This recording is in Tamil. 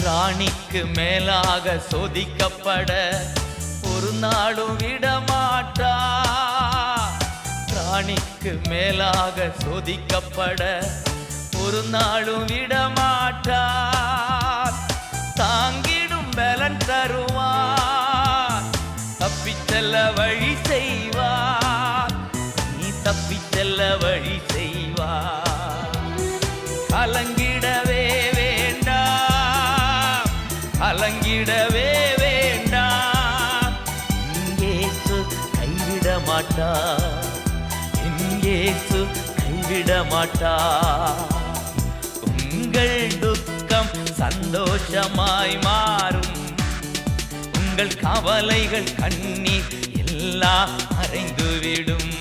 ராணிக்கு மேலாக சோதிக்கப்பட ஒரு நாளும் விடமாட்டா. ராணிக்கு மேலாக சோதிக்கப்பட ஒரு நாளும் விடமாட்டா. தாங்கிடும் பலன் தருவார், தப்பிச் செல்ல வழி செய்வார். நீ தப்பிச் செல்ல வழி செய்வார். கலங்கிடவே வேண்டாம், கலங்கிடவே வேண்டாம். இயேசு கைவிட மாட்டார், இயேசு கைவிட மாட்டார். உங்கள் துக்கம் சந்தோஷமாய் மாறும், உங்கள் கவலைகள் கண்ணீர் எல்லாம் மறைந்துவிடும்.